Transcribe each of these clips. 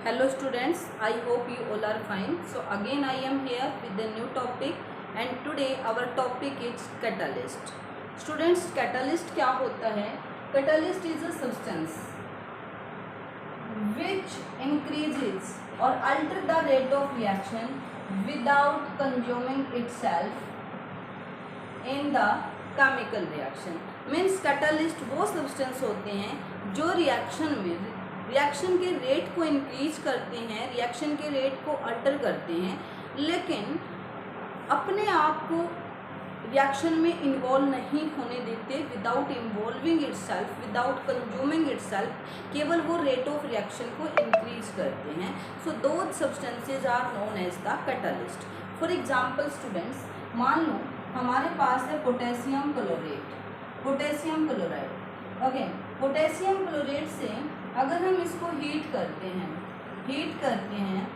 Hello students, I hope you all are fine. So again I am here with a new topic and today our topic is catalyst. Students, catalyst क्या होता है? Catalyst is a substance which increases or alter the rate of reaction without consuming itself in the chemical reaction. Means catalyst वो substance होते हैं जो reaction के rate को increase करते हैं, रिएक्शन के रेट को अल्टर करते हैं, लेकिन अपने आप को रिएक्शन में इन्वॉल्व नहीं होने देते without involving itself, without consuming itself, केवल वो रेट ऑफ रिएक्शन को इंक्रीज करते हैं. So those substances are known as the catalyst. For example students, मान लो हमारे पास है potassium chlorate, potassium chloride. Okay, potassium chlorate से अगर हम इसको हीट करते हैं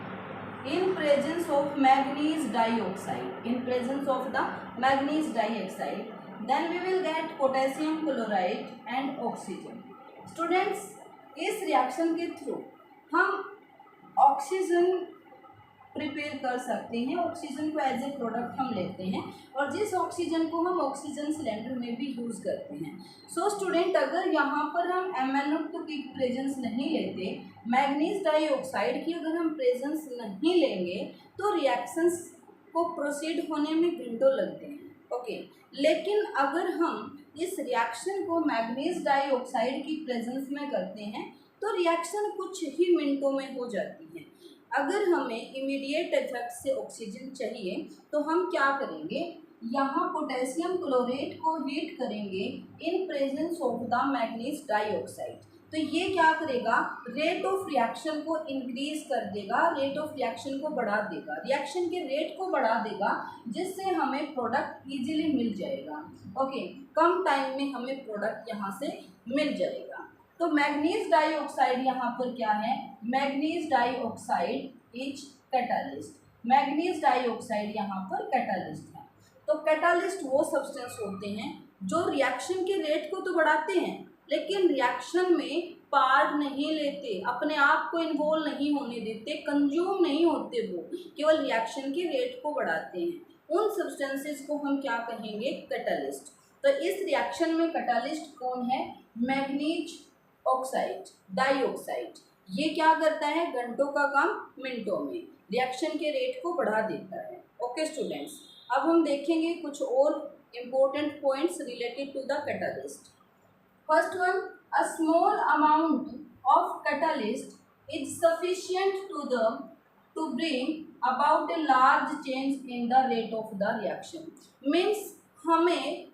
in presence of manganese dioxide, in presence of the manganese dioxide, then we will get potassium chloride and oxygen. Students, इस रिएक्शन के थ्रू हम ऑक्सीजन प्रिपेयर कर सकते हैं. ऑक्सीजन को एज ए प्रोडक्ट हम लेते हैं और जिस ऑक्सीजन को हम ऑक्सीजन सिलेंडर में भी यूज़ करते हैं. सो स्टूडेंट, अगर यहाँ पर हम MnO2 की प्रेजेंस नहीं लेते, मैग्नीज डाइऑक्साइड की अगर हम प्रेजेंस नहीं लेंगे तो रिएक्शंस को प्रोसीड होने में घंटों लगते हैं. ओके, लेकिन अगर हम इस रिएक्शन को मैग्नीज डाइऑक्साइड की प्रेजेंस में करते हैं तो रिएक्शन कुछ ही मिनटों में हो जाती है. अगर हमें इमीडिएट इफेक्ट से ऑक्सीजन चाहिए तो हम क्या करेंगे, यहाँ पोटेशियम क्लोरेट को हीट करेंगे इन presence of the manganese dioxide. तो ये क्या करेगा, रेट ऑफ रिएक्शन को इंक्रीज कर देगा, रेट ऑफ रिएक्शन को बढ़ा देगा, रिएक्शन के रेट को बढ़ा देगा, जिससे हमें प्रोडक्ट इजीली मिल जाएगा. ओके, कम टाइम में हमें प्रोडक्ट यहाँ से मिल जाएगा. तो मैग्नीज डाइऑक्साइड यहाँ पर क्या है, manganese dioxide is catalyst. Manganese dioxide यहाँ पर कैटालिस्ट है. तो कैटालिस्ट वो सब्सटेंस होते हैं जो रिएक्शन के रेट को तो बढ़ाते हैं लेकिन रिएक्शन में पार्ट नहीं लेते, अपने आप को इन्वॉल्व नहीं होने देते, कंज्यूम नहीं होते, वो केवल रिएक्शन के रेट को बढ़ाते हैं. उन सब्सटेंसेस को हम क्या कहेंगे, कैटालिस्ट. तो इस रिएक्शन में कैटालिस्ट कौन है, मैग्नीज ऑक्साइड डाइऑक्साइड. ये क्या करता है, घंटों का काम मिनटों में, रिएक्शन के रेट को बढ़ा देता है. ओके स्टूडेंट्स, अब हम देखेंगे कुछ और important points related to the catalyst. First one, a small amount of catalyst is sufficient to bring about a large change in the rate of the reaction. Means हमें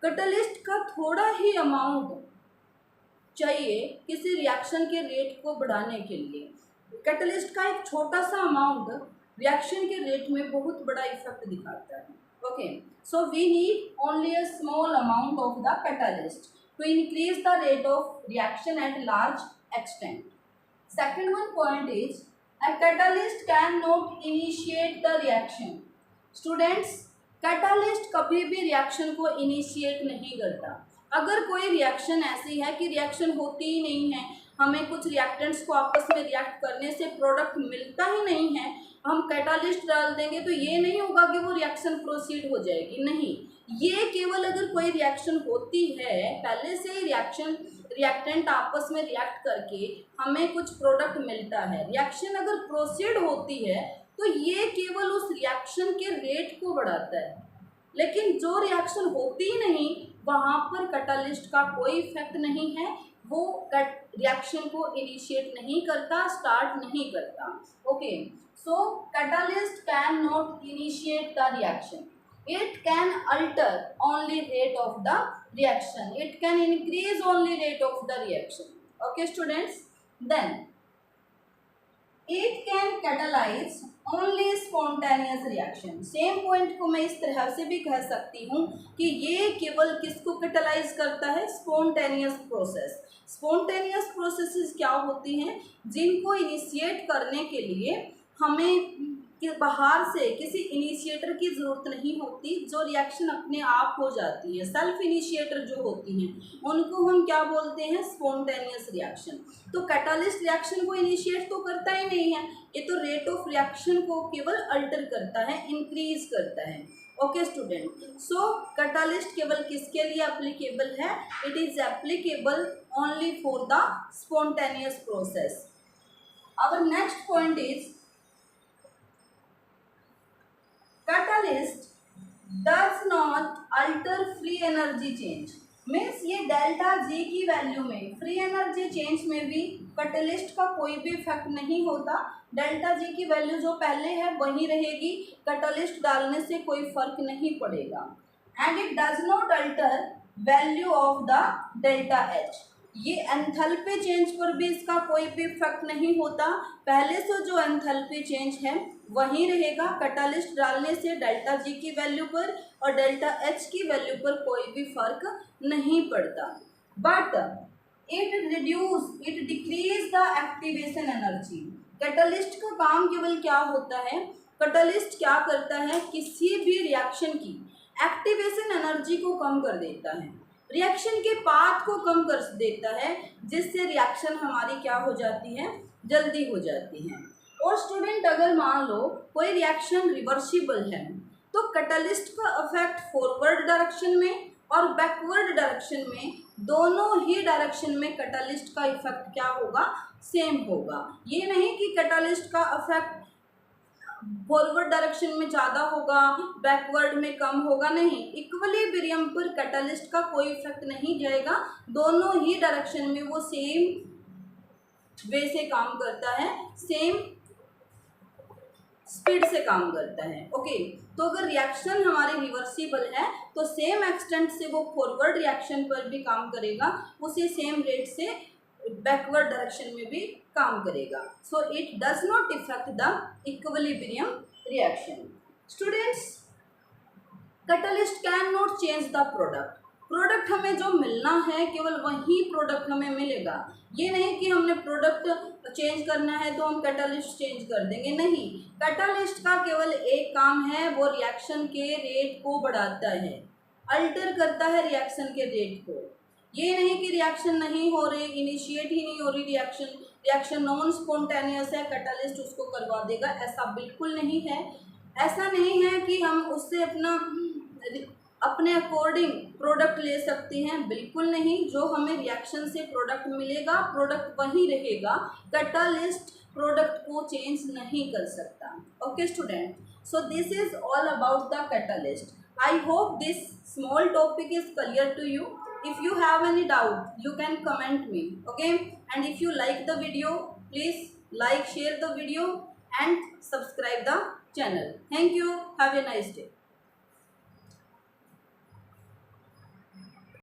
कैटालिस्ट का थोड़ा ही amount चाहिए किसी रिएक्शन के rate को बढ़ाने के लिए. कैटलिस्ट का एक छोटा सा अमाउंट रिएक्शन के रेट में बहुत बड़ा इफेक्ट दिखाता है. Okay, so we need only a small amount of the catalyst to increase the rate of reaction at large extent. Second one point is a catalyst can not initiate the reaction. Students, catalyst कभी भी reaction को initiate नहीं करता. अगर कोई reaction ऐसी है कि रिएक्शन होती ही नहीं है, हमें कुछ रिएक्टेंट्स को आपस में रिएक्ट करने से प्रोडक्ट मिलता ही नहीं है, हम कैटालिस्ट डाल देंगे तो ये नहीं होगा कि वो रिएक्शन प्रोसीड हो जाएगी. नहीं, ये केवल अगर कोई रिएक्शन होती है, पहले से ही रिएक्टेंट आपस में रिएक्ट करके हमें कुछ प्रोडक्ट मिलता है, रिएक्शन अगर प्रोसीड होती है तो ये केवल उस रिएक्शन के रेट को बढ़ाता है. लेकिन जो रिएक्शन होती ही नहीं, वहाँ पर कैटालिस्ट का कोई इफेक्ट नहीं है, वो रिएक्शन को इनिशिएट नहीं करता, स्टार्ट नहीं करता. Okay, so catalyst can not initiate the reaction. It can alter only rate of the reaction, it can increase only rate of the reaction. Okay students, then it can catalyse only spontaneous reaction. Same point को मैं इस तरह से भी कह सकती हूँ कि ये केवल किसको कैटालाइज करता है, स्पॉन्टेनियस प्रोसेस. स्पॉन्टेनियस प्रोसेसेस क्या होती हैं, जिनको इनिशिएट करने के लिए हमें कि बाहर से किसी इनिशिएटर की ज़रूरत नहीं होती, जो रिएक्शन अपने आप हो जाती है। सेल्फ इनिशिएटर जो होती हैं उनको हम क्या बोलते हैं, स्पॉन्टेनियस रिएक्शन। तो कैटालिस्ट रिएक्शन को इनिशिएट तो करता ही नहीं है, ये तो रेट ऑफ रिएक्शन को केवल अल्टर करता है, इंक्रीज करता है। ओके स्टूडेंट, सो कैटालिस्ट केवल किसके लिए एप्लीकेबल है, it is applicable only for the spontaneous process. Our next point is catalyst does not alter free energy change। Means ये डेल्टा जी की वैल्यू में फ्री एनर्जी चेंज में भी कैटलिस्ट का कोई भी इफेक्ट नहीं होता। डेल्टा जी की वैल्यू जो पहले है वही रहेगी, कैटलिस्ट डालने से कोई फर्क नहीं पड़ेगा। And it does not alter value of the delta H. ये एंथैल्पी चेंज पर भी इसका कोई भी इफेक्ट नहीं होता, पहले से जो एंथैल्पी चेंज है वही रहेगा। कैटालिस्ट डालने से डेल्टा जी की वैल्यू पर और डेल्टा एच की वैल्यू पर कोई भी फर्क नहीं पड़ता। But it decrease the activation energy. Catalyst का काम केवल क्या होता है, कैटालिस्ट क्या करता है, किसी भी रिएक्शन की एक्टिवेशन एनर्जी को कम कर देता है, रिएक्शन के पाथ को कम कर देता है, जिससे रिएक्शन हमारी क्या हो जाती है, जल्दी हो जाती है। और स्टूडेंट अगर मान लो कोई रिएक्शन रिवर्सिबल है तो कैटालिस्ट का इफेक्ट फॉरवर्ड डायरेक्शन में और बैकवर्ड डायरेक्शन में, दोनों ही डायरेक्शन में कैटालिस्ट का इफेक्ट क्या होगा, सेम होगा। ये नहीं कि कैटालिस्ट का इफेक्ट फॉरवर्ड डायरेक्शन में ज़्यादा होगा बैकवर्ड में कम होगा, नहीं, इक्विलिब्रियम पर कैटालिस्ट का कोई इफेक्ट नहीं जाएगा, दोनों ही डायरेक्शन में वो सेम वे से काम करता है, सेम स्पीड से काम करता है। ओके, तो अगर रिएक्शन हमारी रिवर्सिबल है तो सेम एक्सटेंट से वो फॉरवर्ड रिएक्शन पर भी काम करेगा, उसी सेम रेट से बैकवर्ड डायरेक्शन में भी काम करेगा। So it does not effect the equilibrium reaction. Students, catalyst can not change the product. Product हमें जो मिलना है केवल वही प्रोडक्ट हमें मिलेगा, ये नहीं कि हमने प्रोडक्ट चेंज करना है तो हम कैटालिस्ट चेंज कर देंगे, नहीं। कैटालिस्ट का केवल एक काम है, वो रिएक्शन के रेट को बढ़ाता है, अल्टर करता है रिएक्शन के रेट को। ये नहीं कि रिएक्शन नहीं हो रही, इनिशिएट ही नहीं हो रही रिएक्शन नॉन स्पॉन्टेनियस है, कैटालिस्ट उसको करवा देगा, ऐसा बिल्कुल नहीं है। ऐसा नहीं है कि हम उससे अपने अकॉर्डिंग प्रोडक्ट ले सकते हैं, बिल्कुल नहीं। जो हमें रिएक्शन से प्रोडक्ट मिलेगा प्रोडक्ट वही रहेगा, कैटालिस्ट प्रोडक्ट को चेंज नहीं कर सकता। Okay student, so this is all about the catalyst. I hope this small topic is clear to you. If you have any doubt, you can comment me, okay? And if you like the video, please like, share the video and subscribe the channel. Thank you. Have a nice day.